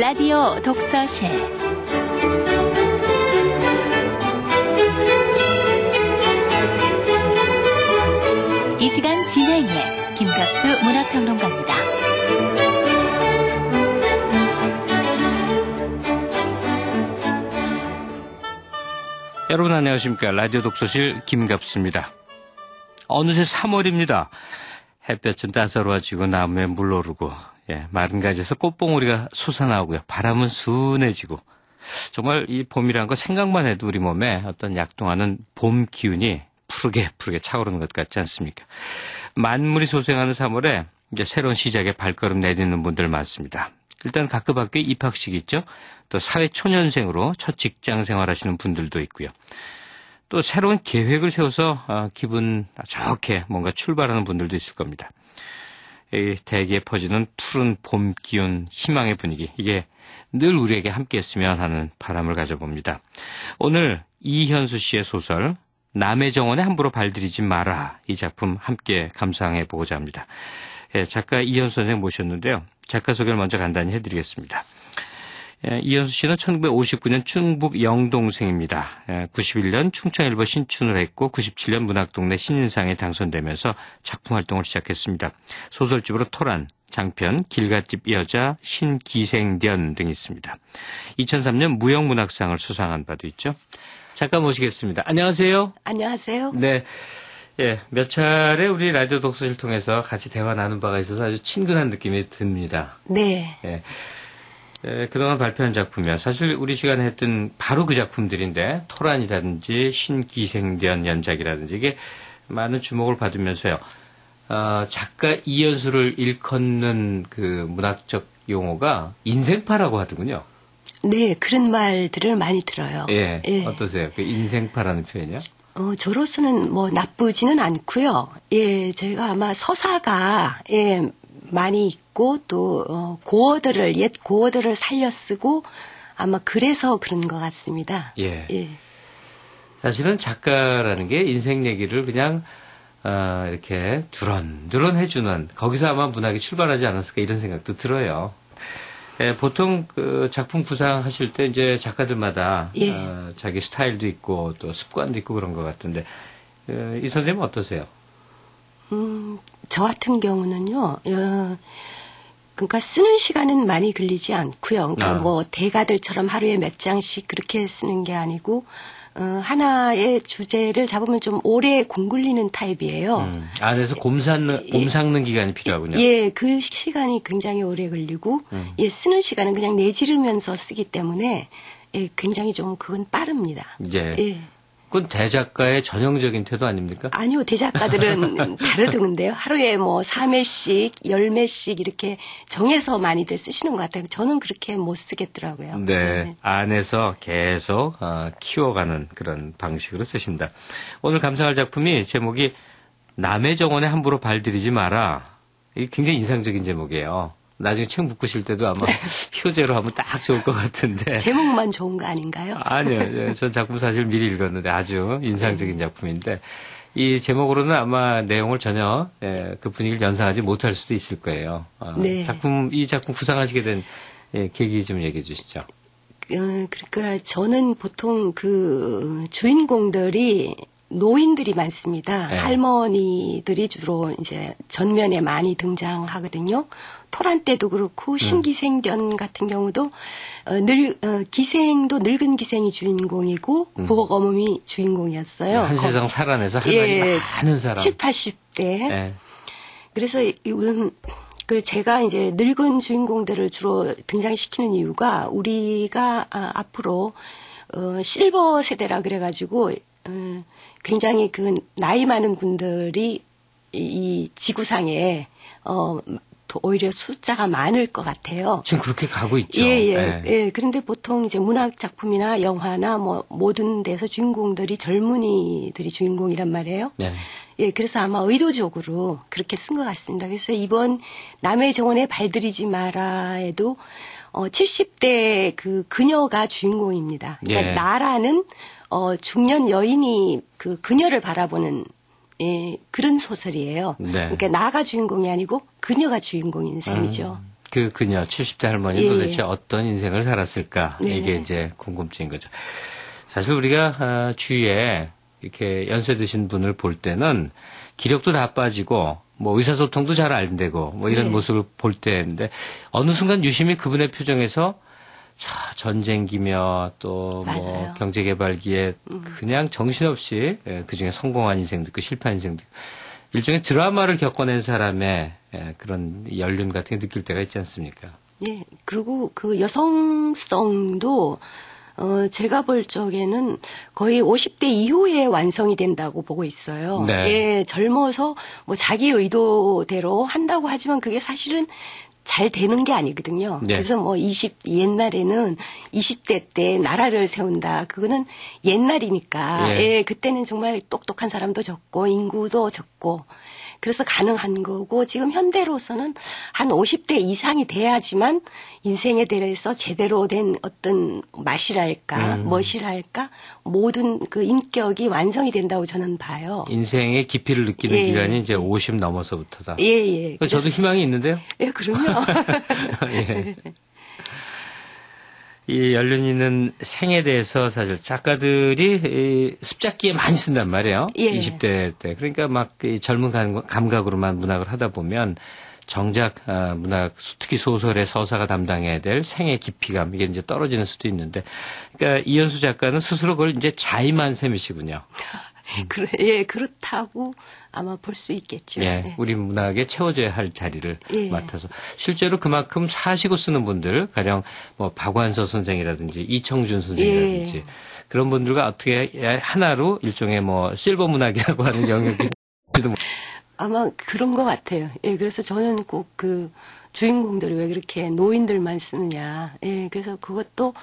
라디오 독서실 이 시간 진행해 김갑수 문화평론가입니다. 여러분 안녕하십니까. 라디오 독서실 김갑수입니다. 어느새 3월입니다. 햇볕은 따사로워지고 나무에 물 오르고 마른 가지에서 꽃봉오리가 솟아나오고요. 바람은 순해지고 정말 이 봄이란 거 생각만 해도 우리 몸에 어떤 약동하는 봄 기운이 푸르게 차오르는 것 같지 않습니까? 만물이 소생하는 3월에 이제 새로운 시작에 발걸음 내딛는 분들 많습니다. 일단 각급 학교에 입학식이 있죠. 또 사회 초년생으로 첫 직장 생활하시는 분들도 있고요. 또 새로운 계획을 세워서 기분 좋게 뭔가 출발하는 분들도 있을 겁니다. 이 대기에 퍼지는 푸른 봄 기운, 희망의 분위기, 이게 늘 우리에게 함께했으면 하는 바람을 가져봅니다. 오늘 이현수 씨의 소설 남의 정원에 함부로 발들이지 마라, 이 작품 함께 감상해 보고자 합니다. 작가 이현수 선생 모셨는데요. 작가 소개를 먼저 간단히 해드리겠습니다. 이현수 씨는 1959년 충북 영동생입니다. 91년 충청일보 신춘을 했고 97년 문학동네 신인상에 당선되면서 작품 활동을 시작했습니다. 소설집으로 토란, 장편, 길갓집 여자, 신기생견 등이 있습니다. 2003년 무형문학상을 수상한 바도 있죠. 작가 모시겠습니다. 안녕하세요. 안녕하세요. 네. 몇 차례 우리 라디오 독서실 통해서 같이 대화 나눈 바가 있어서 아주 친근한 느낌이 듭니다. 네. 그동안 발표한 작품이요. 사실 우리 시간에 했던 바로 그 작품들인데 토란이라든지 신기생견 연작이라든지 이게 많은 주목을 받으면서요. 작가 이현수를 일컫는 그 문학적 용어가 인생파라고 하더군요. 네, 그런 말들을 많이 들어요. 예. 어떠세요? 그 인생파라는 표현이요? 저로서는 뭐 나쁘지는 않고요. 제가 아마 서사가 많이 있고 또 옛 고어들을 살려 쓰고 아마 그래서 그런 것 같습니다. 예. 사실은 작가라는 게 인생 얘기를 그냥 이렇게 두런두런 해주는, 거기서 아마 문학이 출발하지 않았을까 이런 생각도 들어요. 보통 그 작품 구상하실 때 이제 작가들마다 자기 스타일도 있고 또 습관도 있고 그런 것 같은데 이 선생님은 어떠세요? 저 같은 경우는요. 그러니까 쓰는 시간은 많이 걸리지 않고요. 그러니까 뭐 대가들처럼 하루에 몇 장씩 그렇게 쓰는 게 아니고 하나의 주제를 잡으면 좀 오래 공굴리는 타입이에요. 안에서 곰 삭는 기간이 필요하군요. 그 시간이 굉장히 오래 걸리고 쓰는 시간은 그냥 내지르면서 쓰기 때문에 굉장히 좀 그건 빠릅니다. 그건 대작가의 전형적인 태도 아닙니까? 아니요, 대작가들은 다르던데요. 하루에 뭐 4매씩, 10매씩 이렇게 정해서 많이들 쓰시는 것 같아요. 저는 그렇게 못 쓰겠더라고요. 네. 안에서 계속 키워가는 그런 방식으로 쓰신다. 오늘 감상할 작품이 제목이 남의 정원에 함부로 발들이지 마라. 이게 굉장히 인상적인 제목이에요. 나중에 책 묶으실 때도 아마 표제로 하면 딱 좋을 것 같은데. 제목만 좋은 거 아닌가요? 아니요. 전 작품 사실 미리 읽었는데 아주 인상적인 작품인데 이 제목으로는 아마 내용을 전혀 그 분위기를 연상하지 못할 수도 있을 거예요. 이 작품 구상하시게 된 계기 좀 얘기해 주시죠. 그러니까 저는 보통 그 주인공들이 노인들이 많습니다. 할머니들이 주로 이제 전면에 많이 등장하거든요. 토란 때도 그렇고 신기생견 같은 경우도 기생도 늙은 기생이 주인공이고 부엌 어멈이 주인공이었어요. 한 세상 살아내서 할머니 많은 사람. 7, 80대. 그래서 제가 이제 늙은 주인공들을 주로 등장시키는 이유가 우리가 앞으로 실버 세대라 그래가지고 굉장히 그 나이 많은 분들이 이 지구상에 오히려 숫자가 많을 것 같아요. 지금 그렇게 가고 있죠. 그런데 보통 이제 문학 작품이나 영화나 뭐 모든 데서 주인공들이 젊은이들이 주인공이란 말이에요. 그래서 아마 의도적으로 그렇게 쓴 것 같습니다. 그래서 이번 남의 정원에 발들이지 마라에도 70대 그 그녀가 주인공입니다. 그러니까 나라는 중년 여인이 그 그녀를 바라보는 그런 소설이에요. 그러니까 나가 주인공이 아니고 그녀가 주인공인 셈이죠. 그 그녀 70대 할머니 예. 도대체 어떤 인생을 살았을까? 네. 이게 이제 궁금증인 거죠. 사실 우리가 주위에 이렇게 연세 드신 분을 볼 때는 기력도 다 빠지고 뭐 의사소통도 잘 안 되고 뭐 이런 네. 모습을 볼 때인데 어느 순간 유심히 그분의 표정에서 전쟁기며 또 뭐 경제개발기에 그냥 정신없이 그중에 성공한 인생도 있고 실패한 인생도 있고 일종의 드라마를 겪어낸 사람의 그런 연륜 같은 게 느낄 때가 있지 않습니까? 예. 그리고 그 여성성도 제가 볼 적에는 거의 50대 이후에 완성이 된다고 보고 있어요. 네. 예, 젊어서 뭐 자기 의도대로 한다고 하지만 그게 사실은 잘 되는 게 아니거든요. 네. 그래서 뭐 옛날에는 20대 때 나라를 세운다. 그거는 옛날이니까. 예. 예, 그때는 정말 똑똑한 사람도 적고 인구도 적고 그래서 가능한 거고 지금 현대로서는 한 50대 이상이 돼야지만 인생에 대해서 제대로 된 어떤 맛이랄까 멋이랄까 모든 그 인격이 완성이 된다고 저는 봐요. 인생의 깊이를 느끼는 예. 기간이 이제 50 넘어서부터다. 예. 저도 희망이 있는데요. 예, 그럼요. 예. 이 연륜 있는 생에 대해서 사실 작가들이 습작기에 많이 쓴단 말이에요. 예. 20대 때. 그러니까 막 젊은 감각으로만 문학을 하다 보면 정작 문학, 특히 소설의 서사가 담당해야 될 생의 깊이감 이게 이제 떨어지는 수도 있는데, 그러니까 이현수 작가는 스스로 그걸 이제 자임한 셈이시군요. 예, 그렇다고 아마 볼 수 있겠죠. 예, 예. 우리 문학에 채워져야 할 자리를 예. 맡아서 실제로 그만큼 사시고 쓰는 분들, 가령 뭐 박완서 선생이라든지 이청준 선생이라든지 예. 그런 분들과 어떻게 하나로 일종의 뭐 실버 문학이라고 하는 영역이 아마 그런 것 같아요. 예, 그래서 저는 꼭 그 주인공들이 왜 그렇게 노인들만 쓰느냐. 예, 그래서 그것도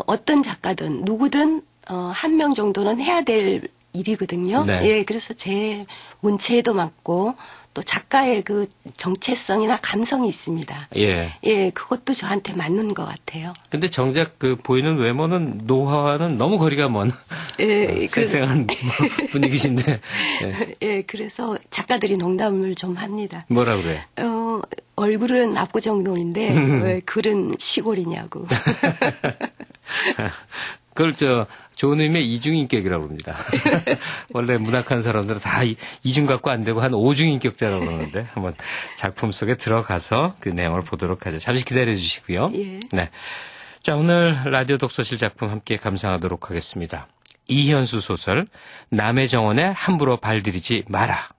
어떤 작가든 누구든 한 명 정도는 해야 될 일이거든요. 네. 예, 그래서 제 문체에도 맞고 또 작가의 그 정체성이나 감성이 있습니다. 예. 예, 그것도 저한테 맞는 것 같아요. 근데 정작 그 보이는 외모는 노화와는 너무 거리가 먼 예, 쌩쌩한 분위기신데 예. 예, 그래서 작가들이 농담을 좀 합니다. 뭐라 그래? 얼굴은 압구정동인데 왜 글은 시골이냐고. 그걸 좋은 의미의 이중인격이라고 합니다. 원래 문학하는 사람들은 다 이중 갖고 안 되고 한 오중인격자라고 그러는데 한번 작품 속에 들어가서 그 내용을 보도록 하죠. 잠시 기다려 주시고요. 예. 네. 자, 오늘 라디오 독서실 작품 함께 감상하도록 하겠습니다. 이현수 소설 남의 정원에 함부로 발들이지 마라.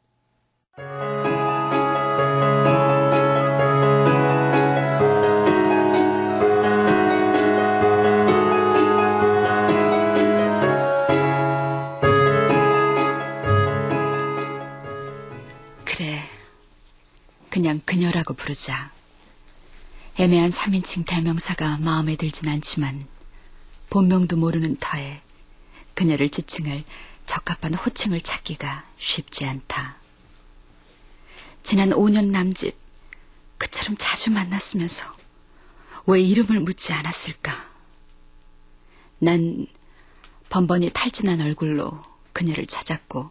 그냥 그녀라고 부르자. 애매한 3인칭 대명사가 마음에 들진 않지만 본명도 모르는 터에 그녀를 지칭할 적합한 호칭을 찾기가 쉽지 않다. 지난 5년 남짓 그처럼 자주 만났으면서 왜 이름을 묻지 않았을까? 난 번번이 탈진한 얼굴로 그녀를 찾았고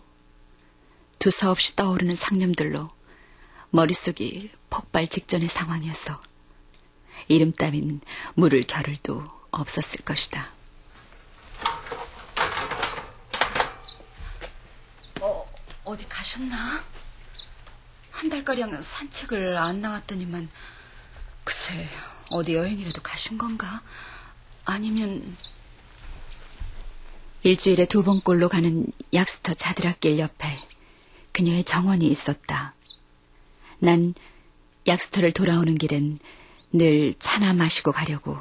두서없이 떠오르는 상념들로 머릿속이 폭발 직전의 상황이어서 이름 따윈 물을 겨를도 없었을 것이다. 어디 가셨나? 한 달가량 산책을 안 나왔더니만 글쎄 어디 여행이라도 가신 건가? 아니면 일주일에 2번꼴로 가는 약수터 자드락길 옆에 그녀의 정원이 있었다. 난 약수터를 돌아오는 길엔 늘 차나 마시고 가려고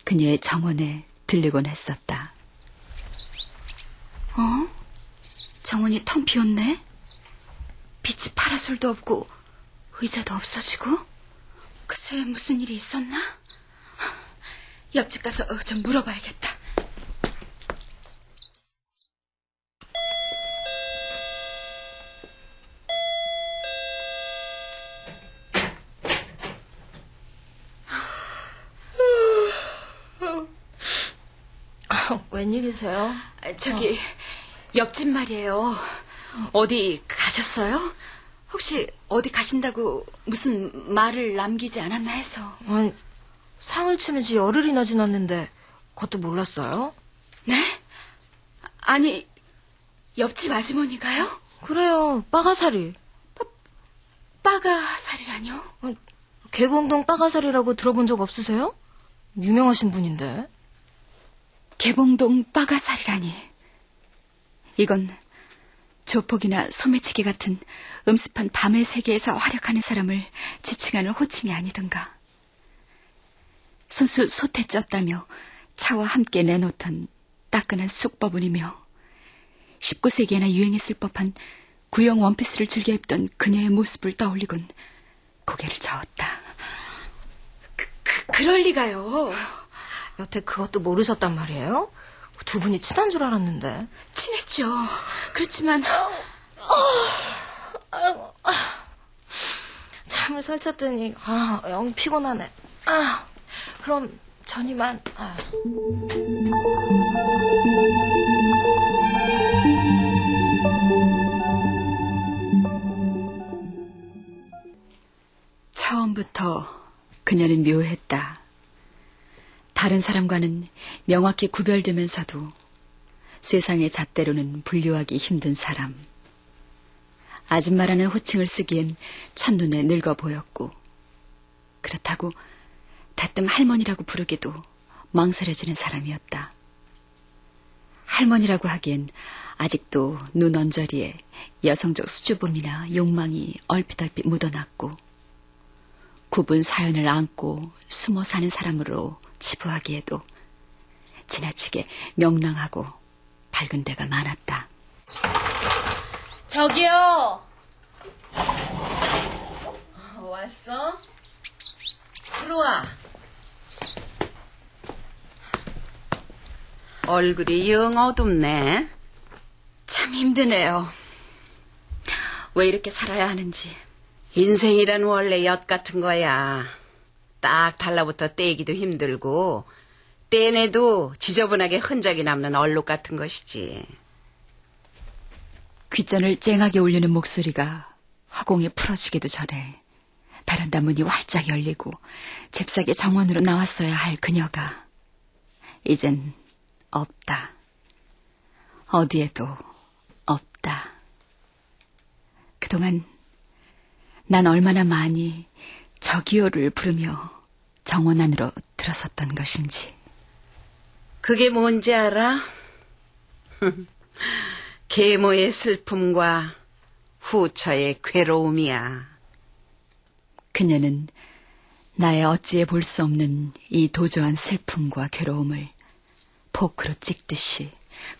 그녀의 정원에 들르곤 했었다. 정원이 텅 비었네? 빛이 파라솔도 없고 의자도 없어지고? 글쎄 무슨 일이 있었나? 옆집 가서 좀 물어봐야겠다. 웬일이세요? 저기 옆집 말이에요. 어디 가셨어요? 혹시 어디 가신다고 무슨 말을 남기지 않았나 해서. 아니, 상을 치면 지 열흘이나 지났는데 그것도 몰랐어요? 네? 아니, 옆집 아주머니가요? 그래요, 빠가사리. 빠가살이라뇨? 개봉동 빠가사리라고 들어본 적 없으세요? 유명하신 분인데. 개봉동 빠가살이라니. 이건 조폭이나 소매치기 같은 음습한 밤의 세계에서 활약하는 사람을 지칭하는 호칭이 아니던가. 손수 솥에 쪘다며 차와 함께 내놓던 따끈한 쑥버분이며 19세기에나 유행했을 법한 구형 원피스를 즐겨 입던 그녀의 모습을 떠올리곤 고개를 저었다. 그럴 리가요. 여태 그것도 모르셨단 말이에요? 두 분이 친한 줄 알았는데. 친했죠. 그렇지만 잠을 설쳤더니 영 피곤하네. 그럼 전 이만. 처음부터 그녀는 묘했다. 다른 사람과는 명확히 구별되면서도 세상의 잣대로는 분류하기 힘든 사람. 아줌마라는 호칭을 쓰기엔 첫눈에 늙어 보였고, 그렇다고 대뜸 할머니라고 부르기도 망설여지는 사람이었다. 할머니라고 하기엔 아직도 눈 언저리에 여성적 수줍음이나 욕망이 얼핏얼핏 묻어났고, 굽은 사연을 안고 숨어 사는 사람으로 치부하기에도 지나치게 명랑하고 밝은 데가 많았다. 저기요. 왔어? 들어와. 얼굴이 영 어둡네. 참 힘드네요. 왜 이렇게 살아야 하는지. 인생이란 원래 엿 같은 거야. 딱 달라붙어 떼기도 힘들고 떼내도 지저분하게 흔적이 남는 얼룩 같은 것이지. 귓전을 쨍하게 울리는 목소리가 허공에 풀어지기도 전에 베란다 문이 활짝 열리고 잽싸게 정원으로 나왔어야 할 그녀가 이젠 없다. 어디에도 없다. 그동안 난 얼마나 많이 저기요를 부르며 정원 안으로 들어섰던 것인지. 그게 뭔지 알아? 계모의 슬픔과 후처의 괴로움이야. 그녀는 나의 어찌에 볼 수 없는 이 도저한 슬픔과 괴로움을 포크로 찍듯이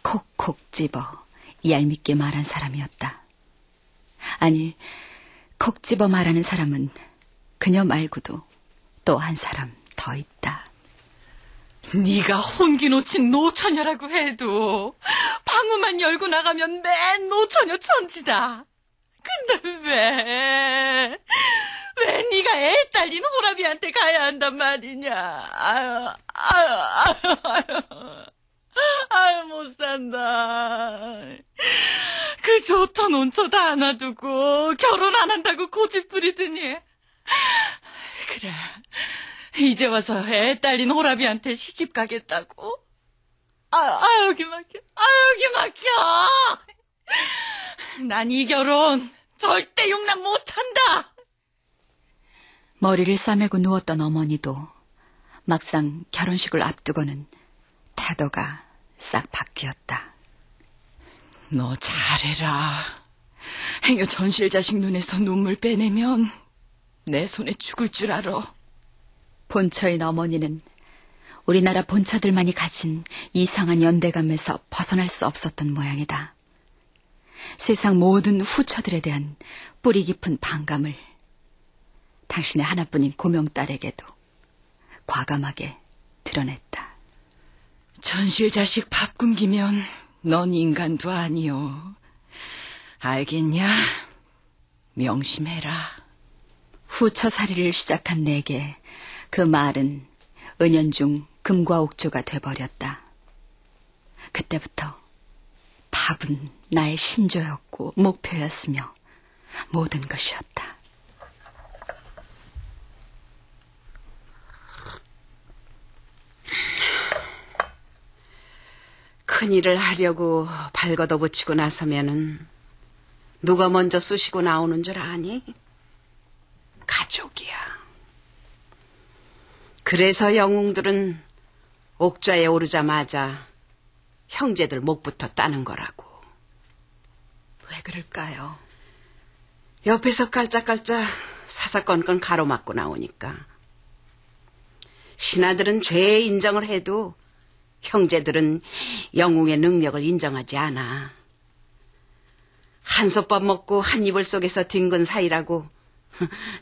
콕콕 집어 얄밉게 말한 사람이었다. 아니, 콕 집어 말하는 사람은 그녀 말고도 또 한 사람 더 있다. 네가 혼기 놓친 노처녀라고 해도 방문만 열고 나가면 맨 노처녀 천지다. 근데 왜 네가 애 딸린 호라비한테 가야 한단 말이냐. 아유 못 산다. 그 좋던 온처 다 안아두고 결혼 안 한다고 고집 부리더니. 그래, 이제 와서 애 딸린 호라비한테 시집 가겠다고? 여기 막혀. 여기 막혀. 난 이 결혼 절대 용납 못한다. 머리를 싸매고 누웠던 어머니도 막상 결혼식을 앞두고는 태도가 싹 바뀌었다. 너 잘해라. 행여 전실 자식 눈에서 눈물 빼내면 내 손에 죽을 줄 알아. 본처인 어머니는 우리나라 본처들만이 가진 이상한 연대감에서 벗어날 수 없었던 모양이다. 세상 모든 후처들에 대한 뿌리 깊은 반감을 당신의 하나뿐인 고명딸에게도 과감하게 드러냈다. 전실 자식 밥 굶기면 넌 인간도 아니오. 알겠냐? 명심해라. 후처살이를 시작한 내게 그 말은 은연중 금과 옥조가 돼버렸다. 그때부터 밥은 나의 신조였고 목표였으며 모든 것이었다. 큰일을 하려고 발 걷어붙이고 나서면은 누가 먼저 쑤시고 나오는 줄 아니? 가족이야. 그래서 영웅들은 옥좌에 오르자마자 형제들 목부터 따는 거라고. 왜 그럴까요? 옆에서 깔짝깔짝 사사건건 가로막고 나오니까. 신하들은 죄 인정을 해도 형제들은 영웅의 능력을 인정하지 않아. 한솥밥 먹고 한 이불 속에서 뒹군 사이라고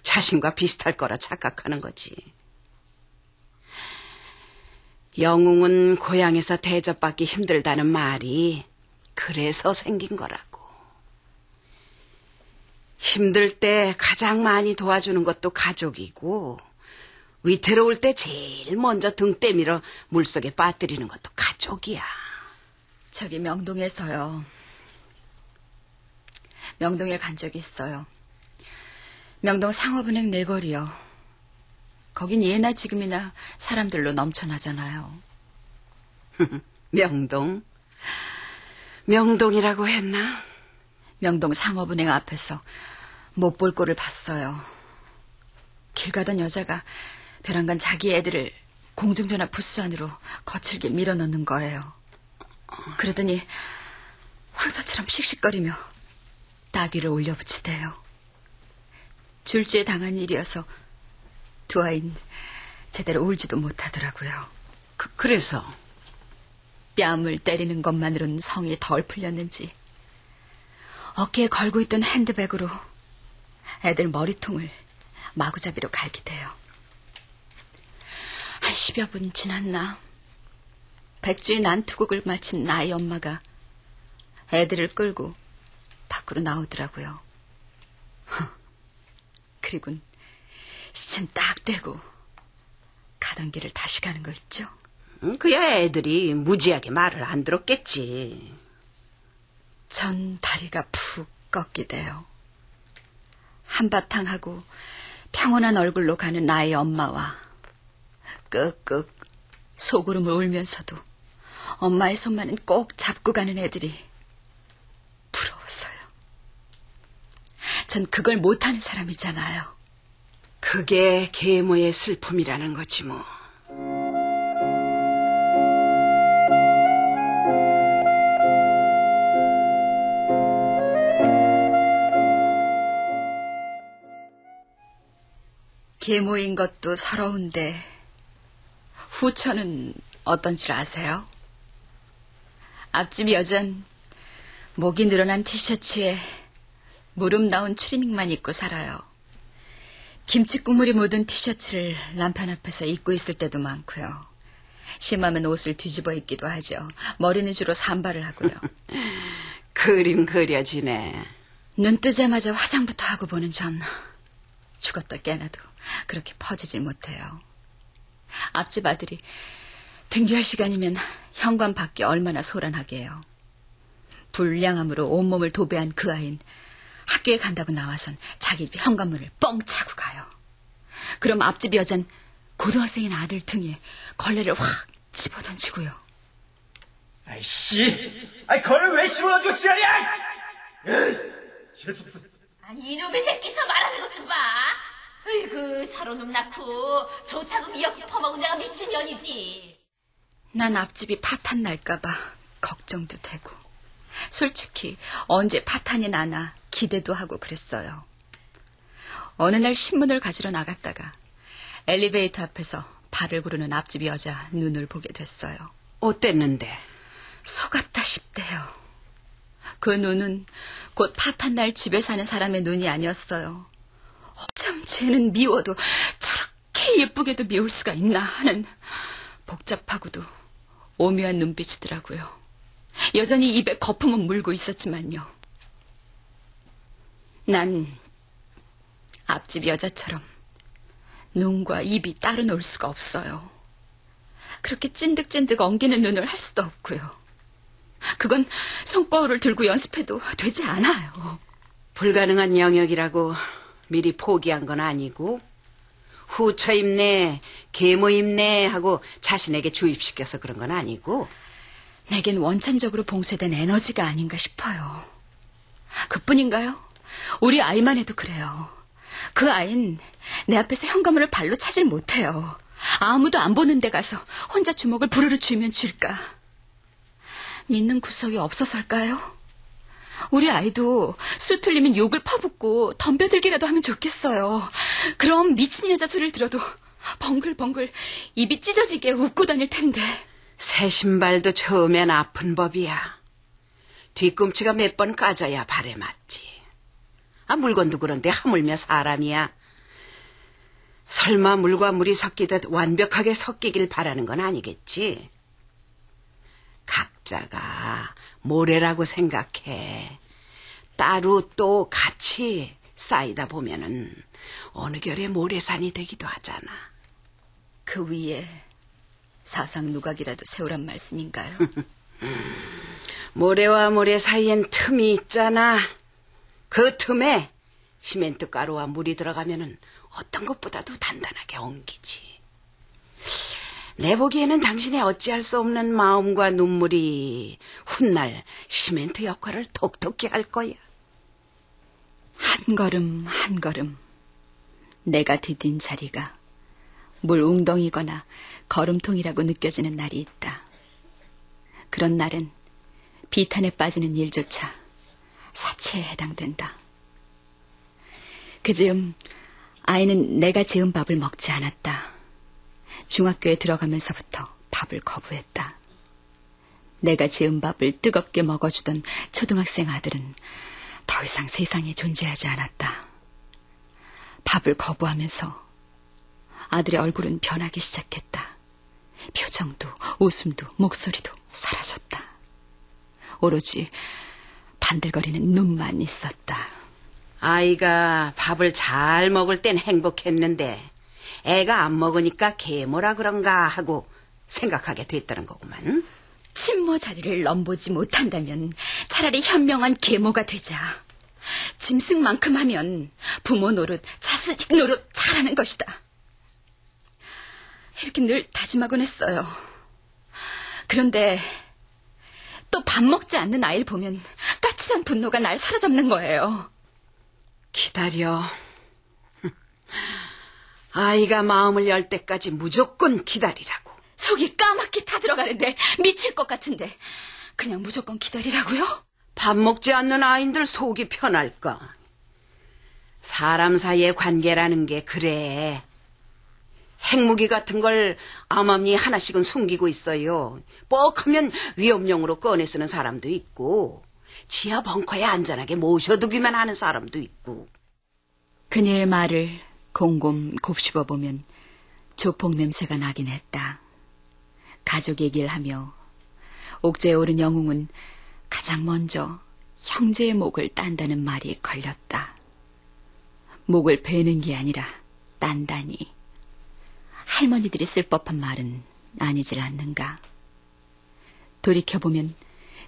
자신과 비슷할 거라 착각하는 거지. 영웅은 고향에서 대접받기 힘들다는 말이 그래서 생긴 거라고. 힘들 때 가장 많이 도와주는 것도 가족이고, 위태로울 때 제일 먼저 등 때밀어 물속에 빠뜨리는 것도 가족이야. 저기 명동에서요. 명동에 간 적이 있어요. 명동 상업은행 내거리요. 거긴 예나 지금이나 사람들로 넘쳐나잖아요. 명동? 명동이라고 했나? 명동 상업은행 앞에서 못 볼 꼴을 봤어요. 길 가던 여자가 벼랑간 자기 애들을 공중전화 부스 안으로 거칠게 밀어넣는 거예요. 그러더니 황소처럼 씩씩거리며 따귀를 올려붙이대요. 줄지에 당한 일이어서 두 아이는 제대로 울지도 못하더라고요. 그래서? 뺨을 때리는 것만으로는 성이 덜 풀렸는지 어깨에 걸고 있던 핸드백으로 애들 머리통을 마구잡이로 갈기대요. 한 10여 분 지났나? 백주의 난투극을 마친 나의 엄마가 애들을 끌고 밖으로 나오더라고요. 그리고는 시침 딱 대고 가던 길을 다시 가는 거 있죠? 그야 애들이 무지하게 말을 안 들었겠지. 전 다리가 푹 꺾이대요. 한바탕 하고 평온한 얼굴로 가는 나의 엄마와 끄끄 소구름을 울면서도 엄마의 손만은 꼭 잡고 가는 애들이 부러웠어요. 전 그걸 못하는 사람이잖아요. 그게 계모의 슬픔이라는 거지 뭐. 계모인 것도 서러운데 후처는 어떤 줄 아세요? 앞집 여잔 목이 늘어난 티셔츠에 무릎 나온 추리닝만 입고 살아요. 김치 국물이 묻은 티셔츠를 남편 앞에서 입고 있을 때도 많고요. 심하면 옷을 뒤집어 입기도 하죠. 머리는 주로 산발을 하고요. 그림 그려지네. 눈 뜨자마자 화장부터 하고 보는 전 죽었다 깨나도 그렇게 퍼지질 못해요. 앞집 아들이 등교할 시간이면 현관 밖에 얼마나 소란하게 해요. 불량함으로 온몸을 도배한 그 아이는 학교에 간다고 나와선 자기 집 현관문을 뻥 차고 가요. 그럼 앞집 여잔 고등학생인 아들 등에 걸레를 확 집어던지고요. 아이씨, 걸레를 왜 집어던지고 지랄이야! 아니 이놈의 새끼 저 말하는 것 좀 봐. 으이구 저런 낳고 좋다고 미역국 퍼먹은 내가 미친년이지. 난 앞집이 파탄 날까봐 걱정도 되고 솔직히 언제 파탄이 나나 기대도 하고 그랬어요. 어느 날 신문을 가지러 나갔다가 엘리베이터 앞에서 발을 구르는 앞집 여자 눈을 보게 됐어요. 어땠는데? 속았다 싶대요. 그 눈은 곧 파탄 날 집에 사는 사람의 눈이 아니었어요. 어쩜 쟤는 미워도 저렇게 예쁘게도 미울 수가 있나 하는 복잡하고도 오묘한 눈빛이더라고요. 여전히 입에 거품은 물고 있었지만요. 난 앞집 여자처럼 눈과 입이 따로 놀 수가 없어요. 그렇게 찐득찐득 엉기는 눈을 할 수도 없고요. 그건 손거울을 들고 연습해도 되지 않아요. 불가능한 영역이라고 미리 포기한 건 아니고 후처 입네, 계모 입네 하고 자신에게 주입시켜서 그런 건 아니고 내겐 원천적으로 봉쇄된 에너지가 아닌가 싶어요. 그뿐인가요? 우리 아이만 해도 그래요. 그 아이는 내 앞에서 현관문을 발로 차질 못해요. 아무도 안 보는 데 가서 혼자 주먹을 부르르 쥐면 쥘까? 믿는 구석이 없어서일까요? 우리 아이도 술 틀리면 욕을 퍼붓고 덤벼들기라도 하면 좋겠어요. 그럼 미친 여자 소리를 들어도 벙글벙글 입이 찢어지게 웃고 다닐 텐데. 새 신발도 처음엔 아픈 법이야. 뒤꿈치가 몇 번 까져야 발에 맞지. 물건도 그런데 하물며 사람이야. 설마 물과 물이 섞이듯 완벽하게 섞이길 바라는 건 아니겠지. 각자가 모래라고 생각해. 따로 또 같이 쌓이다 보면은 어느 결에 모래산이 되기도 하잖아. 그 위에 사상 누각이라도 세우란 말씀인가요? 모래와 모래 사이엔 틈이 있잖아. 그 틈에 시멘트 가루와 물이 들어가면은 어떤 것보다도 단단하게 엉기지. 내 보기에는 당신의 어찌할 수 없는 마음과 눈물이 훗날 시멘트 역할을 톡톡히 할 거야. 한 걸음 한 걸음 내가 디딘 자리가 물 웅덩이거나 걸음통이라고 느껴지는 날이 있다. 그런 날은 비탄에 빠지는 일조차 사치에 해당된다. 그즈음 아이는 내가 지은 밥을 먹지 않았다. 중학교에 들어가면서부터 밥을 거부했다. 내가 지은 밥을 뜨겁게 먹어주던 초등학생 아들은 더 이상 세상에 존재하지 않았다. 밥을 거부하면서 아들의 얼굴은 변하기 시작했다. 표정도 웃음도 목소리도 사라졌다. 오로지 반들거리는 눈만 있었다. 아이가 밥을 잘 먹을 땐 행복했는데 애가 안 먹으니까 계모라 그런가 하고 생각하게 됐다는 거구만. 친모 자리를 넘보지 못한다면 차라리 현명한 계모가 되자. 짐승만큼 하면 부모 노릇, 자식 노릇 잘하는 것이다. 이렇게 늘 다짐하곤 했어요. 그런데 또 밥 먹지 않는 아이를 보면 까칠한 분노가 날 사로잡는 거예요. 기다려. 아이가 마음을 열 때까지 무조건 기다리라고. 속이 까맣게 타들어가는데 미칠 것 같은데 그냥 무조건 기다리라고요? 밥 먹지 않는 아이들 속이 편할까? 사람 사이의 관계라는 게 그래. 핵무기 같은 걸 암암리 하나씩은 숨기고 있어요. 뻑하면 위험용으로 꺼내 쓰는 사람도 있고 지하 벙커에 안전하게 모셔두기만 하는 사람도 있고. 그녀의 말을 곰곰 곱씹어보면 조폭 냄새가 나긴 했다. 가족 얘기를 하며 옥제에 오른 영웅은 가장 먼저 형제의 목을 딴다는 말이 걸렸다. 목을 베는 게 아니라 딴다니. 할머니들이 쓸 법한 말은 아니질 않는가. 돌이켜보면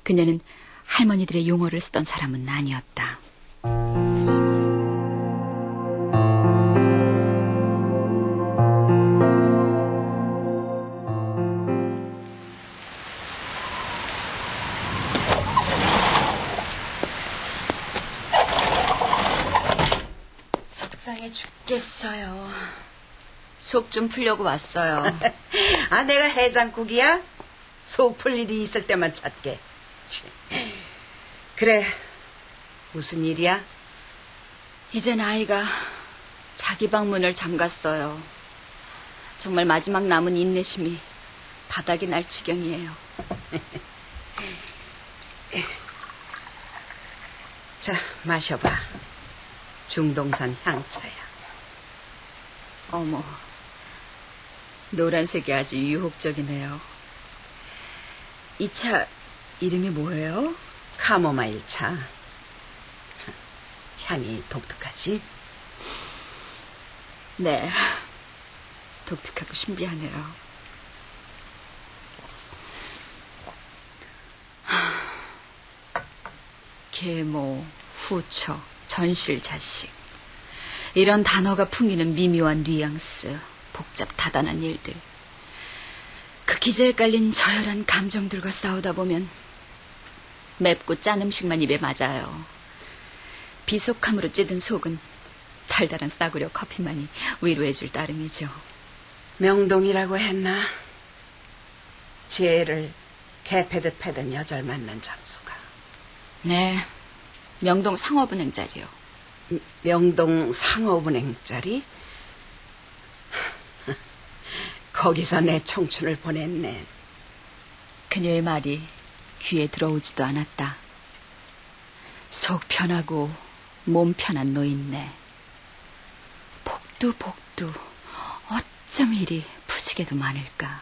그녀는 할머니들의 용어를 쓰던 사람은 아니었다. 속상해 죽겠어요. 속 좀 풀려고 왔어요. 내가 해장국이야? 속 풀 일이 있을 때만 찾게. 그래, 무슨 일이야? 이젠 아이가 자기 방 문을 잠갔어요. 정말 마지막 남은 인내심이 바닥이 날 지경이에요. 자, 마셔봐. 중동산 향차야. 어머, 노란색이 아주 유혹적이네요. 이 차 이름이 뭐예요? 카모마일 차. 향이 독특하지? 네, 독특하고 신비하네요. 계모, 후처, 전실 자식. 이런 단어가 풍기는 미묘한 뉘앙스, 복잡 다단한 일들. 그 기저에 깔린 저열한 감정들과 싸우다 보면 맵고 짠 음식만 입에 맞아요. 비속함으로 찌든 속은 달달한 싸구려 커피만이 위로해줄 따름이죠. 명동이라고 했나? 지혜를 개 패듯 패던 여자를 만난 장소가. 네, 명동 상업은행 자리요. 명동 상업은행 자리? 거기서 내 청춘을 보냈네. 그녀의 말이 귀에 들어오지도 않았다. 속 편하고 몸 편한 노인네. 복두 어쩜 이리 푸시게도 많을까.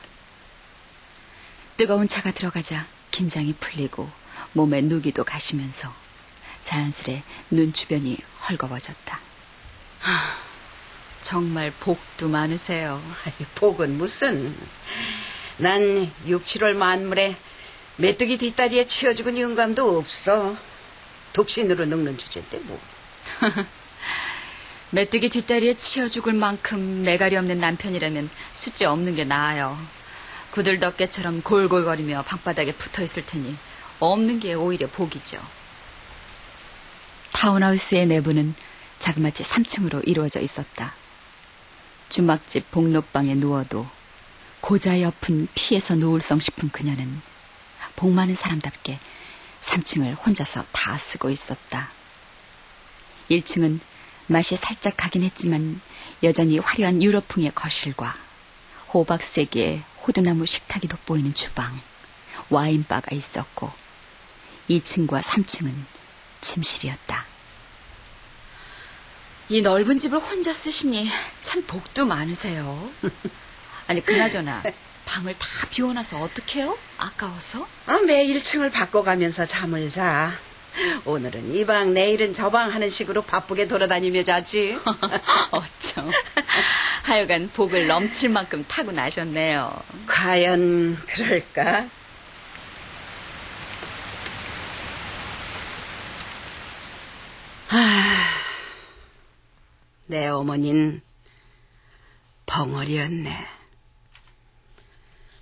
뜨거운 차가 들어가자 긴장이 풀리고 몸에 누기도 가시면서 자연스레 눈 주변이 헐거워졌다. 정말 복도 많으세요. 복은 무슨. 난 6, 7월 만물에 메뚜기 뒷다리에 치여 죽은 영감도 없어. 독신으로 늙는 주제인데 뭐. 메뚜기 뒷다리에 치여 죽을 만큼 매갈이 없는 남편이라면 숫제 없는 게 나아요. 구들덮개처럼 골골거리며 방바닥에 붙어있을 테니 없는 게 오히려 복이죠. 타운하우스의 내부는 자그마치 3층으로 이루어져 있었다. 주막집 복록방에 누워도 고자 옆은 피해서 누울성 싶은 그녀는 복 많은 사람답게 3층을 혼자서 다 쓰고 있었다. 1층은 맛이 살짝 가긴 했지만 여전히 화려한 유럽풍의 거실과 호박색의 호두나무 식탁이 돋보이는 주방, 와인바가 있었고 2층과 3층은 침실이었다. 이 넓은 집을 혼자 쓰시니 참 복도 많으세요. 아니 그나저나 방을 다 비워놔서 어떡해요? 아까워서? 매일 층을 바꿔가면서 잠을 자. 오늘은 이 방, 내일은 저 방 하는 식으로 바쁘게 돌아다니며 자지. 어쩜. 하여간 복을 넘칠 만큼 타고나셨네요. 과연 그럴까? 내 어머니는 벙어리였네.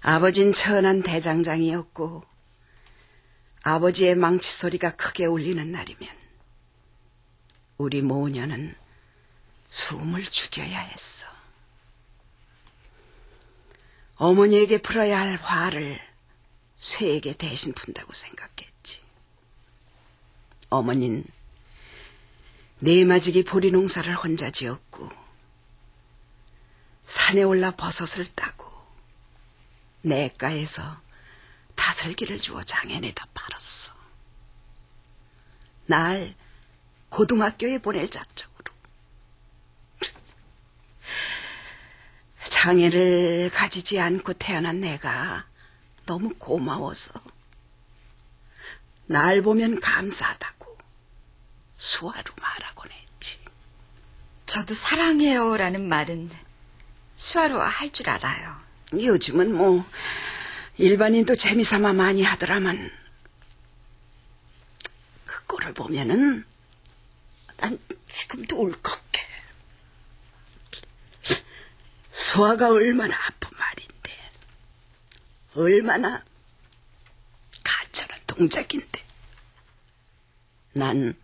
아버진 천한 대장장이었고 아버지의 망치 소리가 크게 울리는 날이면 우리 모녀는 숨을 죽여야 했어. 어머니에게 풀어야 할 화를 쇠에게 대신 푼다고 생각했지. 어머니는 네마지기 보리 농사를 혼자 지었고 산에 올라 버섯을 따고 내가에서 다슬기를 주워 장에내다 팔았어. 날 고등학교에 보낼 작정으로. 장애를 가지지 않고 태어난 내가 너무 고마워서 날 보면 감사하다고 수화로 말하곤 했지. 저도 사랑해요라는 말은 수화로 할 줄 알아요. 요즘은 뭐 일반인도 재미삼아 많이 하더라만 그 꼴을 보면은 난 지금도 울컥해. 수아가 얼마나 아픈 말인데, 얼마나 간절한 동작인데, 난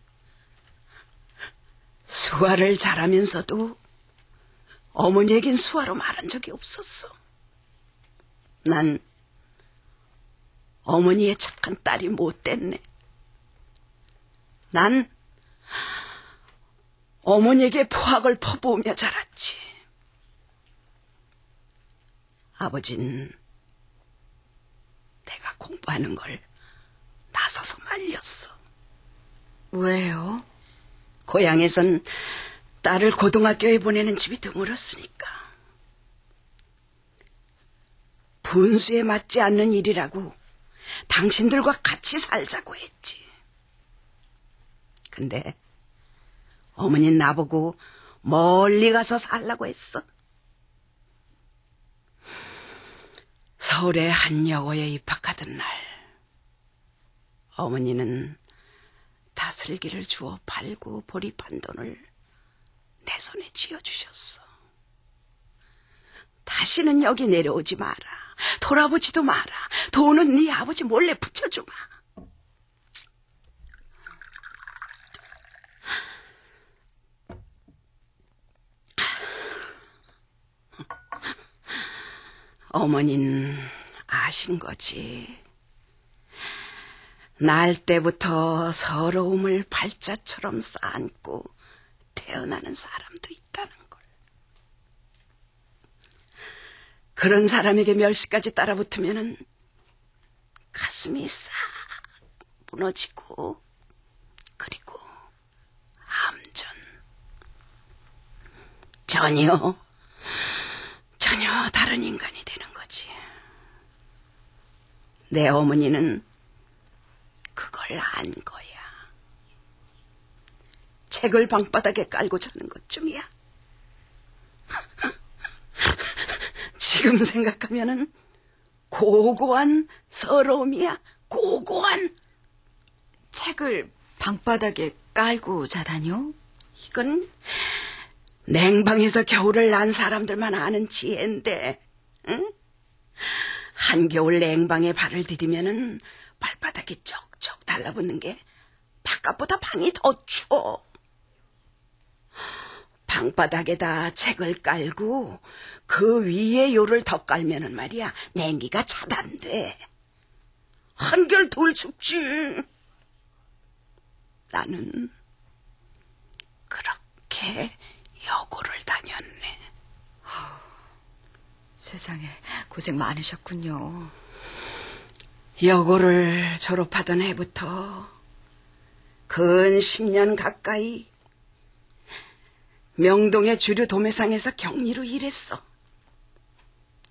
수아를 잘하면서도 어머니에겐 수아로 말한 적이 없었어. 난 어머니의 착한 딸이 못됐네. 난 어머니에게 포악을 퍼부으며 자랐지. 아버지는 내가 공부하는 걸 나서서 말렸어. 왜요? 고향에선 딸을 고등학교에 보내는 집이 드물었으니까. 분수에 맞지 않는 일이라고 당신들과 같이 살자고 했지. 근데 어머니는 나보고 멀리 가서 살라고 했어. 서울의 한 여고에 입학하던 날 어머니는 다슬기를 주어 팔고 보리판 돈을 내 손에 쥐어주셨어. 다시는 여기 내려오지 마라. 돌아보지도 마라. 돈은 네 아버지 몰래 붙여주마. 어머니는 아신 거지. 날 때부터 서러움을 발자처럼 쌓고 태어나는 사람도 있다는 걸. 그런 사람에게 멸시까지 따라붙으면은 가슴이 싹 무너지고, 그리고 암전. 전혀 다른 인간이 되는 거지. 내 어머니는 그걸 안 거야. 책을 방바닥에 깔고 자는 것쯤이야. 지금 생각하면은 고고한 서러움이야. 고고한. 책을 방바닥에 깔고 자다뇨? 이건 냉방에서 겨울을 난 사람들만 아는 지혜인데, 응? 한겨울 냉방에 발을 디디면은 발바닥이 쩍쩍 달라붙는 게 바깥보다 방이 더 추워. 방바닥에다 책을 깔고 그 위에 요를 더 깔면은 말이야, 냉기가 차단돼. 한결 덜 춥지. 나는 그렇게 여고를 다녔네. 세상에 고생 많으셨군요. 여고를 졸업하던 해부터 근 10년 가까이 명동의 주류 도매상에서 격리로 일했어.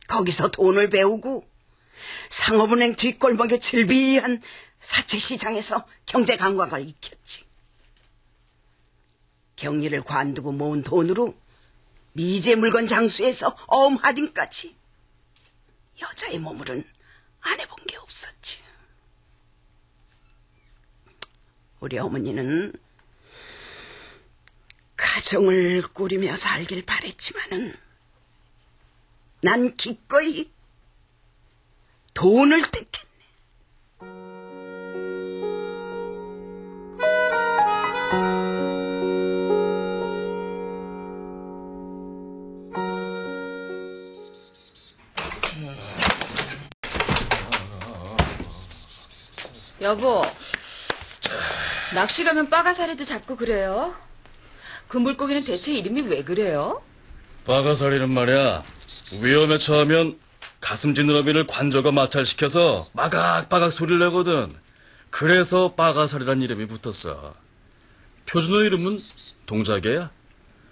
거기서 돈을 배우고 상업은행 뒷골목의 즐비한 사채시장에서 경제 감각을 익혔지. 격리를 관두고 모은 돈으로 미제 물건 장수에서 할인까지. 여자의 몸으로는 안 해본 게 없었지. 우리 어머니는 가정을 꾸리며 살길 바랬지만은 난 기꺼이 돈을 택했네. 여보, 낚시 가면 빠가사리도 잡고 그래요? 그 물고기는 대체 이름이 왜 그래요? 빠가사리는 말이야, 위험에 처하면 가슴 지느러미를 관저가 마찰시켜서 빠각빠각 소리를 내거든. 그래서 빠가사리란 이름이 붙었어. 표준어 이름은 동자개야.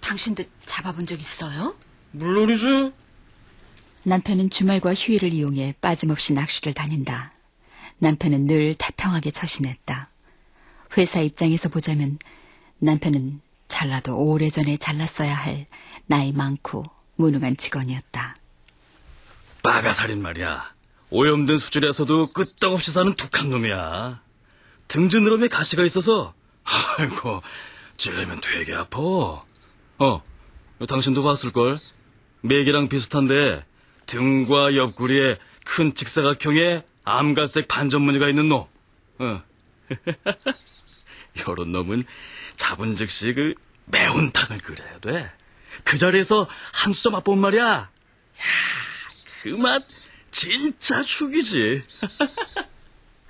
당신도 잡아본 적 있어요? 물론이지. 남편은 주말과 휴일을 이용해 빠짐없이 낚시를 다닌다. 남편은 늘 태평하게 처신했다. 회사 입장에서 보자면 남편은 잘라도 오래전에 잘랐어야 할 나이 많고 무능한 직원이었다. 빠가살인 말이야, 오염된 수질에서도 끄떡없이 사는 독한 놈이야. 등지느러미에 가시가 있어서 아이고 찔리면 되게 아파. 당신도 봤을걸? 메기랑 비슷한데 등과 옆구리에 큰 직사각형의 암갈색 반전 무늬가 있는 놈. 요런 놈은 잡은 즉시 그 매운탕을 끓여야 돼. 그 자리에서 한 수저 맛본 말이야. 야, 그 맛 진짜 죽이지.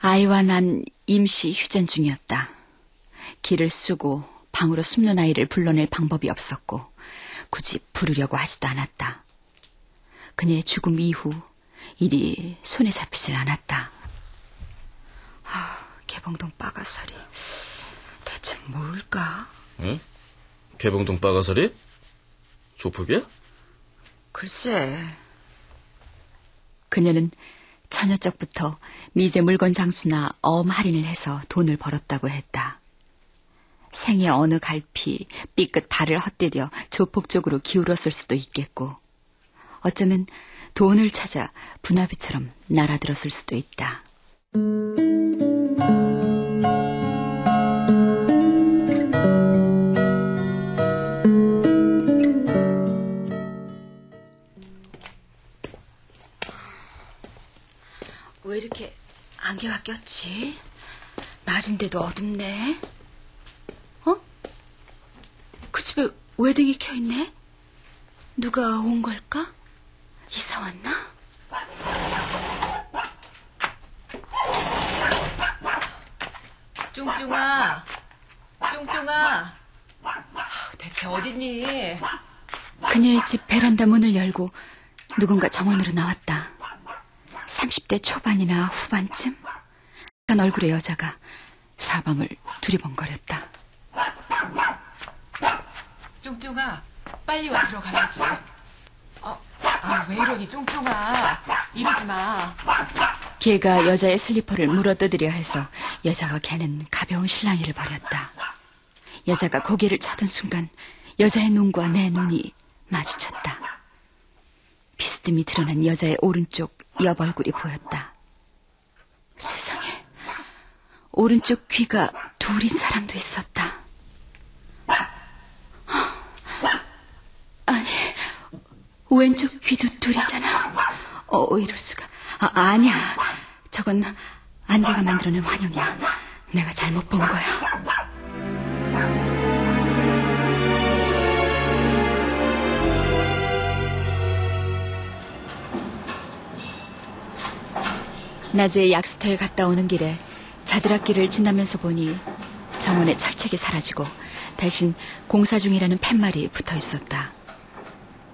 아이와 난 임시 휴전 중이었다. 길을 쓰고 방으로 숨는 아이를 불러낼 방법이 없었고 굳이 부르려고 하지도 않았다. 그녀의 죽음 이후 일이 손에 잡히질 않았다. 개봉동 빠가사리 대체 뭘까? 응? 개봉동 빠가사리? 조폭이야? 글쎄. 그녀는 처녀적부터 미제 물건 장수나 할인을 해서 돈을 벌었다고 했다. 생의 어느 갈피 삐끗 발을 헛디뎌 조폭 쪽으로 기울었을 수도 있겠고, 어쩌면 돈을 찾아 분화비처럼 날아들었을 수도 있다. 이렇게 안개가 꼈지? 낮인데도 어둡네. 어? 그 집에 외등이 켜있네? 누가 온 걸까? 이사 왔나? 쫑쫑아, 쫑쫑아, 대체 어딨니? 그녀의 집 베란다 문을 열고 누군가 정원으로 나왔다. 30대 초반이나 후반쯤? 한 얼굴의 여자가 사방을 두리번거렸다. 쫑쫑아, 빨리 와 들어가야지. 왜 이러니 쫑쫑아, 이러지 마. 걔가 여자의 슬리퍼를 물어뜯으려 해서 여자와 걔는 가벼운 실랑이를 벌였다. 여자가 고개를 쳐든 순간 여자의 눈과 내 눈이 마주쳤다. 비스듬히 드러난 여자의 오른쪽 옆 얼굴이 보였다. 세상에, 오른쪽 귀가 둘인 사람도 있었다. 아니, 왼쪽 귀도 둘이잖아. 이럴 수가. 아니야. 저건 안개가 만들어낸 환영이야. 내가 잘못 본 거야. 낮에 약수터에 갔다 오는 길에 자드락길을 지나면서 보니 정원에 철책이 사라지고 대신 공사 중이라는 팻말이 붙어 있었다.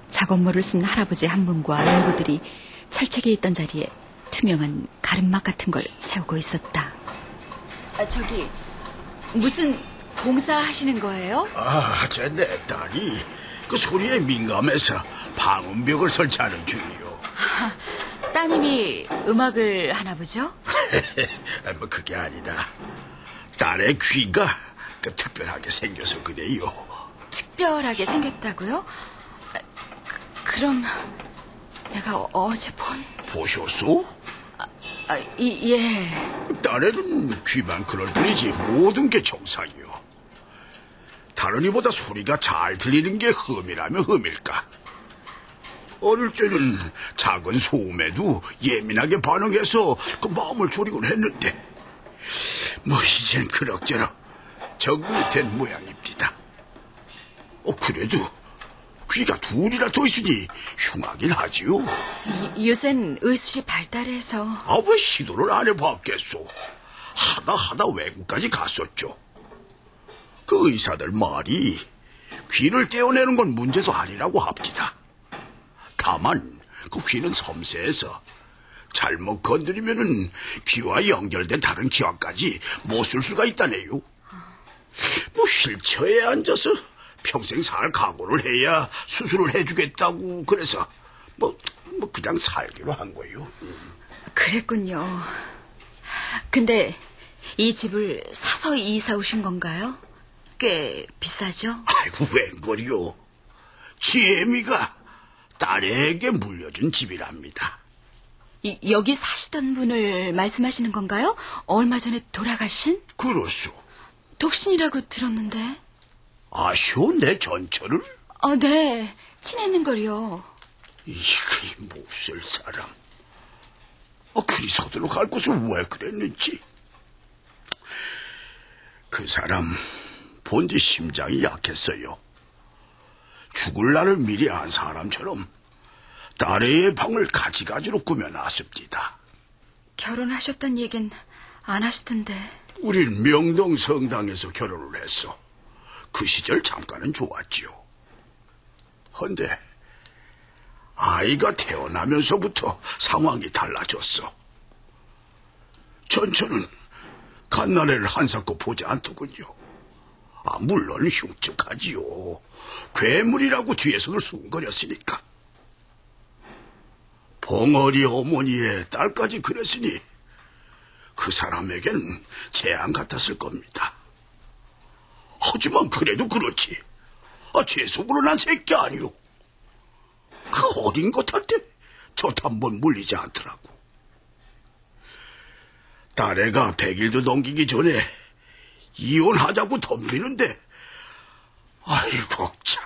작업물을 쓴 할아버지 한 분과 농부들이 철책에 있던 자리에 투명한 가름막 같은 걸 세우고 있었다. 저기 무슨 공사하시는 거예요? 제 내 딸이 그 소리에 민감해서 방음벽을 설치하는 중이요. 따님이 음악을 하나 보죠? 뭐 그게 아니다. 딸의 귀가 특별하게 생겨서 그래요. 특별하게 생겼다고요? 그럼 내가 어제 보셨소? 예. 딸에는 귀만 그럴 뿐이지 모든 게 정상이요. 다른 이보다 소리가 잘 들리는 게 흠이라면 흠일까? 어릴 때는 작은 소음에도 예민하게 반응해서 그 마음을 졸이곤 했는데 뭐 이젠 그럭저럭 적응이 된 모양입니다. 그래도 귀가 둘이나 더 있으니 흉하긴 하지요. 요샌 의술이 발달해서. 왜 시도를 안 해봤겠소? 하다 외국까지 갔었죠. 그 의사들 말이 귀를 떼어내는 건 문제도 아니라고 합니다. 다만 그 귀는 섬세해서 잘못 건드리면은 귀와 연결된 다른 기관까지 못 쓸 수가 있다네요. 뭐 휠체어에 앉아서 평생 살 각오를 해야 수술을 해주겠다고 그래서 뭐 그냥 살기로 한 거예요. 그랬군요. 근데 이 집을 사서 이사 오신 건가요? 꽤 비싸죠? 아이고 웬걸요. 지혜미가 딸에게 물려준 집이랍니다. 여기 사시던 분을 말씀하시는 건가요? 얼마 전에 돌아가신? 그렇소. 독신이라고 들었는데. 아시오 내 전처를? 네. 친했는걸요. 이게 몹쓸 사람. 그리 서둘러 갈 곳을 왜 그랬는지. 그 사람 본디 심장이 약했어요. 죽을 날을 미리 안 사람처럼 딸의 방을 가지가지로 꾸며놨습니다. 결혼하셨단 얘긴 안 하시던데. 우린 명동 성당에서 결혼을 했어. 그 시절 잠깐은 좋았지요. 헌데 아이가 태어나면서부터 상황이 달라졌어. 전처는 갓난애를 한사코 보지 않더군요. 물론 흉측하지요. 괴물이라고 뒤에서는 숭거렸으니까. 봉어리 어머니의 딸까지 그랬으니 그 사람에겐 재앙 같았을 겁니다. 하지만 그래도 그렇지. 제 속으로 난 새끼 아니오. 그 어린 것한테 젖 한 번 물리지 않더라고. 딸애가 100일도 넘기기 전에 이혼하자고 덤비는데 아이고 참,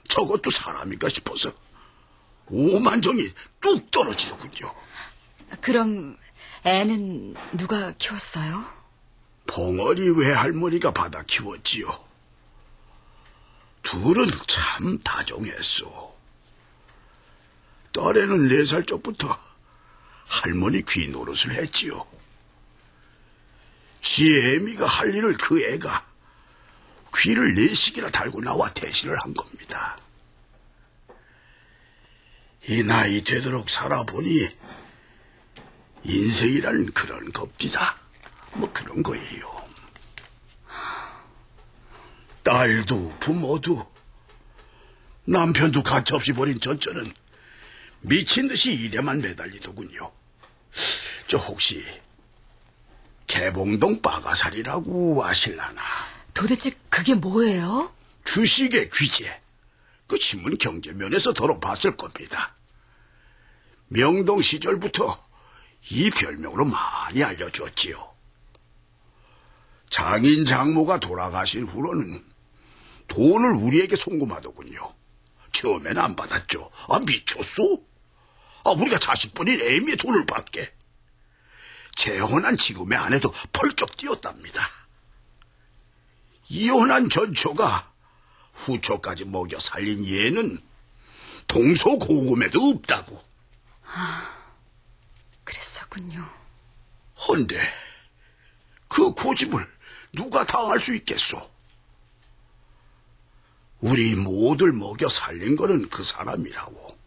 저것도 사람인가 싶어서 오만정이 뚝 떨어지더군요. 그럼 애는 누가 키웠어요? 봉어리 외할머니가 받아 키웠지요. 둘은 참 다정했소. 딸애는 4살 적부터 할머니 귀 노릇을 했지요. 지 애미가 할 일을 그 애가 귀를 4식이나 달고 나와 대신을 한 겁니다. 이 나이 되도록 살아보니 인생이란 그런 겁디다. 뭐 그런 거예요. 딸도 부모도 남편도 가차없이 버린 전처는 미친 듯이 일에만 매달리더군요. 저 혹시 개봉동 빠가살이라고 아실라나? 도대체 그게 뭐예요? 주식의 귀재. 그 신문 경제면에서 들어봤을 겁니다. 명동 시절부터 이 별명으로 많이 알려졌지요. 장인 장모가 돌아가신 후로는 돈을 우리에게 송금하더군요. 처음엔 안 받았죠. 미쳤소? 우리가 자식뿐인 애미의 돈을 받게. 재혼한 지금의 아내도 펄쩍 뛰었답니다. 이혼한 전처가 후처까지 먹여 살린 얘는 동서고금에도 없다고. 그랬었군요. 헌데 그 고집을 누가 당할 수 있겠소? 우리 모두를 먹여 살린 거는 그 사람이라고.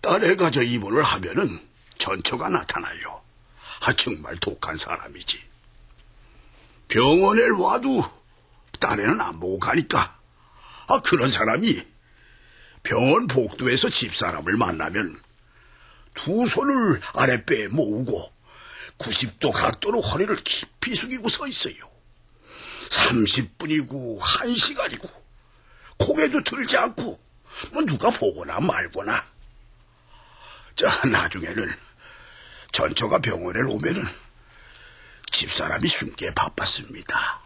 딸애가 저 입원을 하면은 전처가 나타나요. 정말 독한 사람이지. 병원에 와도 딸애는 안 보고 가니까 그런 사람이 병원 복도에서 집사람을 만나면 두 손을 아랫배에 모으고 90도 각도로 허리를 깊이 숙이고 서 있어요. 30분이고 1시간이고 고개도 들지 않고 뭐 누가 보거나 말거나. 나중에는 전처가 병원에 오면은 집사람이 숨기에 바빴습니다.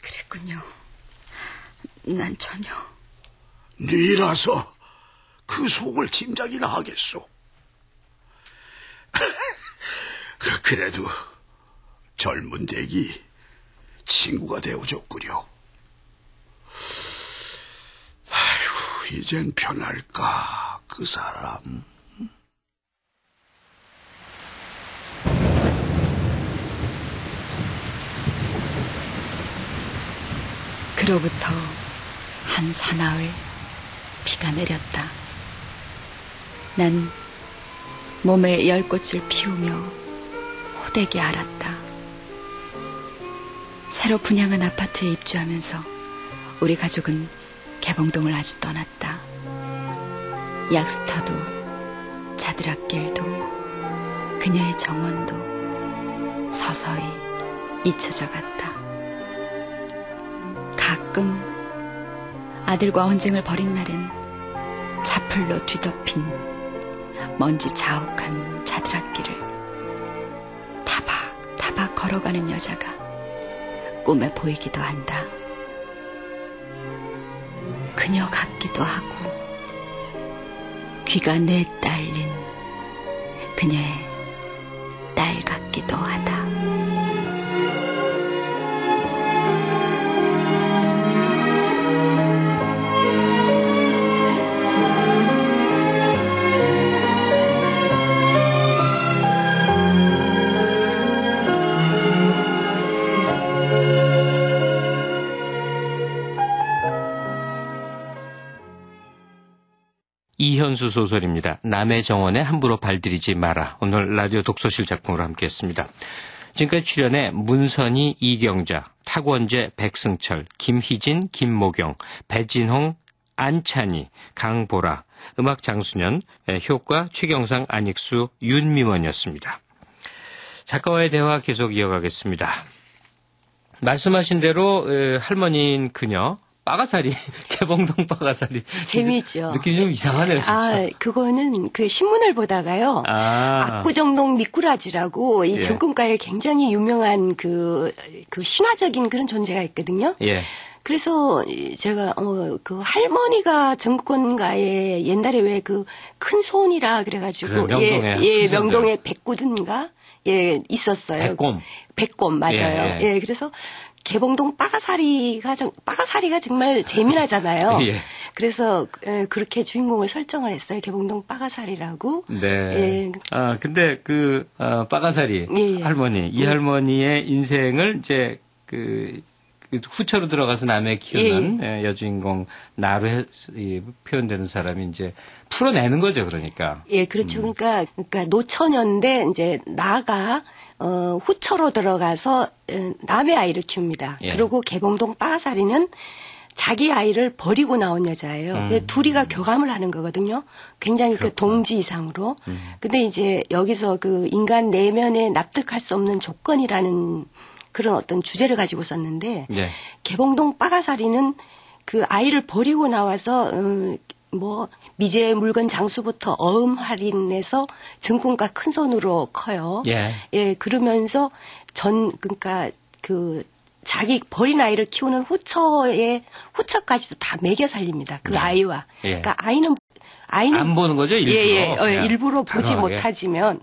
그랬군요. 난 전혀. 네라서 그 속을 짐작이나 하겠소. 그래도 젊은 댁이 친구가 되어줬구려. 아이고, 이젠 편할까, 그 사람. 그로부터 한 사나흘 비가 내렸다. 난 몸에 열꽃을 피우며 호되게 앓았다. 새로 분양한 아파트에 입주하면서 우리 가족은 개봉동을 아주 떠났다. 약수터도 자드락길도 그녀의 정원도 서서히 잊혀져 갔다. 가끔 아들과 언쟁을 벌인 날엔 자플로 뒤덮인 먼지 자욱한 자드락길을 타박타박 걸어가는 여자가 꿈에 보이기도 한다. 그녀 같기도 하고 귀가 내딸린 그녀의 딸 같기도 하다. 이현수 소설입니다. 남의 정원에 함부로 발들이지 마라. 오늘 라디오 독서실 작품으로 함께했습니다. 지금까지 출연해 문선희, 이경자, 탁원재, 백승철, 김희진, 김모경, 배진홍, 안찬희, 강보라, 음악 장수년, 효과 최경상, 안익수, 윤미원이었습니다. 작가와의 대화 계속 이어가겠습니다. 말씀하신 대로 할머니인 그녀 빠가사리, 개봉동 빠가사리. 재미있죠. 느낌이 좀 이상하네요, 진짜. 그거는 그 신문을 보다가요. 압구정동 미꾸라지라고 이 정권가에 굉장히 유명한 그 신화적인 그런 존재가 있거든요. 예. 그래서 제가 그 할머니가 정권가에 옛날에 왜 그 큰 손이라 그래가지고 그래, 명동에 백구든가 있었어요. 백곰 맞아요. 예, 그래서 개봉동 빠가사리가 정말 재미나잖아요. 예. 그래서 그렇게 주인공을 설정을 했어요. 개봉동 빠가사리라고. 네. 예. 근데 그 빠가사리 할머니, 이 할머니의 인생을 이제 그 후처로 들어가서 남의 키우는 여주인공 나로 표현되는 사람이 이제 풀어내는 거죠, 그러니까. 예, 그렇죠. 그러니까 노처녀인데 이제 나가 후처로 들어가서 남의 아이를 키웁니다. 그리고 개봉동 빠가사리는 자기 아이를 버리고 나온 여자예요. 둘이가 교감을 하는 거거든요. 굉장히 그 동지 이상으로. 근데 이제 여기서 그 인간 내면에 납득할 수 없는 조건이라는 그런 어떤 주제를 가지고 썼는데 개봉동 빠가사리는 그 아이를 버리고 나와서 미제 물건 장수부터 어음 할인해서 증권가 큰 손으로 커요. 예, 그러면서 그러니까 그 자기 버린 아이를 키우는 후처까지도 다 먹여 살립니다. 그 아이와. 그러니까 아이는 안 보는 거죠, 일부러. 일부러 보지 못하지만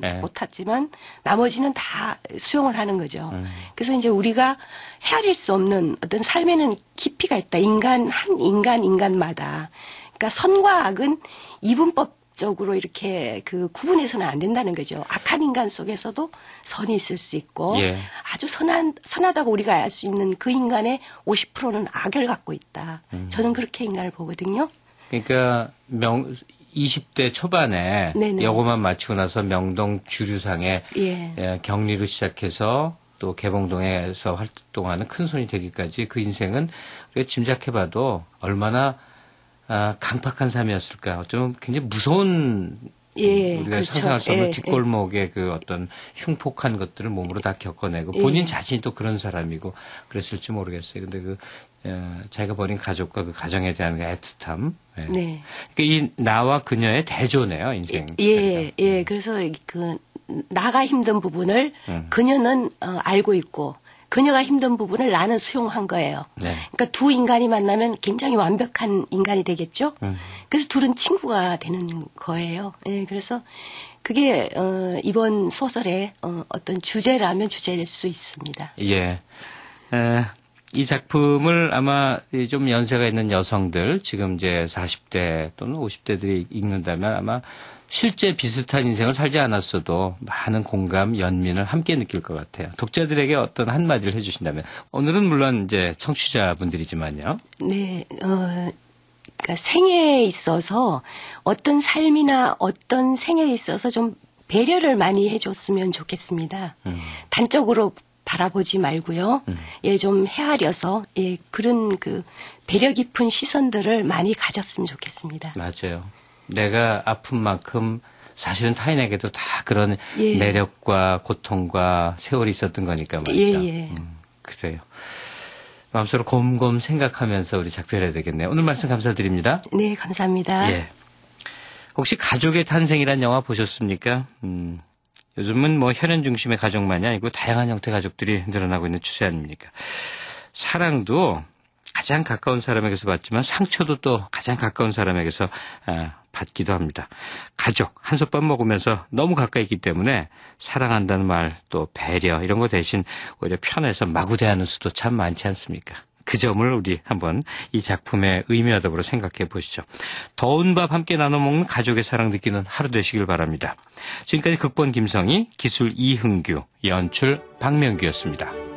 나머지는 다 수용을 하는 거죠. 그래서 이제 우리가 헤아릴 수 없는 어떤 삶에는 깊이가 있다. 인간마다. 그러니까 선과 악은 이분법적으로 이렇게 그 구분해서는 안 된다는 거죠. 악한 인간 속에서도 선이 있을 수 있고 아주 선하다고 우리가 알 수 있는 그 인간의 50%는 악을 갖고 있다. 저는 그렇게 인간을 보거든요. 그러니까 20대 초반에 여고만 마치고 나서 명동 주류상에 격리로 시작해서 또 개봉동에서 활동하는 큰손이 되기까지 그 인생은 우리가 짐작해봐도 얼마나 강팍한 삶이었을까. 어쩌면 굉장히 무서운 우리가 그렇죠. 상상할 수 없는 뒷골목의 그 어떤 흉폭한 것들을 몸으로 다 겪어내고 본인 자신이 또 그런 사람이고 그랬을지 모르겠어요. 근데 자기가 버린 가족과 그 가정에 대한 그 애틋함. 그러니까 이 나와 그녀의 대조네요, 인생. 그래서 그 나가 힘든 부분을 그녀는 알고 있고 그녀가 힘든 부분을 나는 수용한 거예요. 그러니까 두 인간이 만나면 굉장히 완벽한 인간이 되겠죠. 그래서 둘은 친구가 되는 거예요. 그래서 그게 이번 소설의 어떤 주제라면 주제일 수 있습니다. 이 작품을 아마 좀 연세가 있는 여성들, 지금 이제 40대 또는 50대들이 읽는다면 아마 실제 비슷한 인생을 살지 않았어도 많은 공감, 연민을 함께 느낄 것 같아요. 독자들에게 어떤 한마디를 해주신다면. 오늘은 물론 이제 청취자분들이지만요. 그러니까 생애에 있어서 어떤 삶이나 어떤 생애에 있어서 좀 배려를 많이 해줬으면 좋겠습니다. 단적으로 바라보지 말고요. 좀 헤아려서 그런 그 배려 깊은 시선들을 많이 가졌으면 좋겠습니다. 맞아요. 내가 아픈 만큼 사실은 타인에게도 다 그런 매력과 고통과 세월이 있었던 거니까 말이죠. 그래요. 마음속으로 곰곰 생각하면서 우리 작별해야 되겠네요. 오늘 말씀 감사드립니다. 네, 감사합니다. 혹시 가족의 탄생이란 영화 보셨습니까? 요즘은 뭐 혈연 중심의 가족만이 아니고 다양한 형태의 가족들이 늘어나고 있는 추세 아닙니까? 사랑도 가장 가까운 사람에게서 받지만 상처도 또 가장 가까운 사람에게서 받기도 합니다. 가족, 한솥밥 먹으면서 너무 가까이 있기 때문에 사랑한다는 말, 또 배려 이런 거 대신 오히려 편해서 마구 대하는 수도 참 많지 않습니까? 그 점을 우리 한번 이 작품의 의미와 더불어 생각해 보시죠. 더운 밥 함께 나눠 먹는 가족의 사랑 느끼는 하루 되시길 바랍니다. 지금까지 극본 김성희, 기술 이흥규, 연출 박명규였습니다.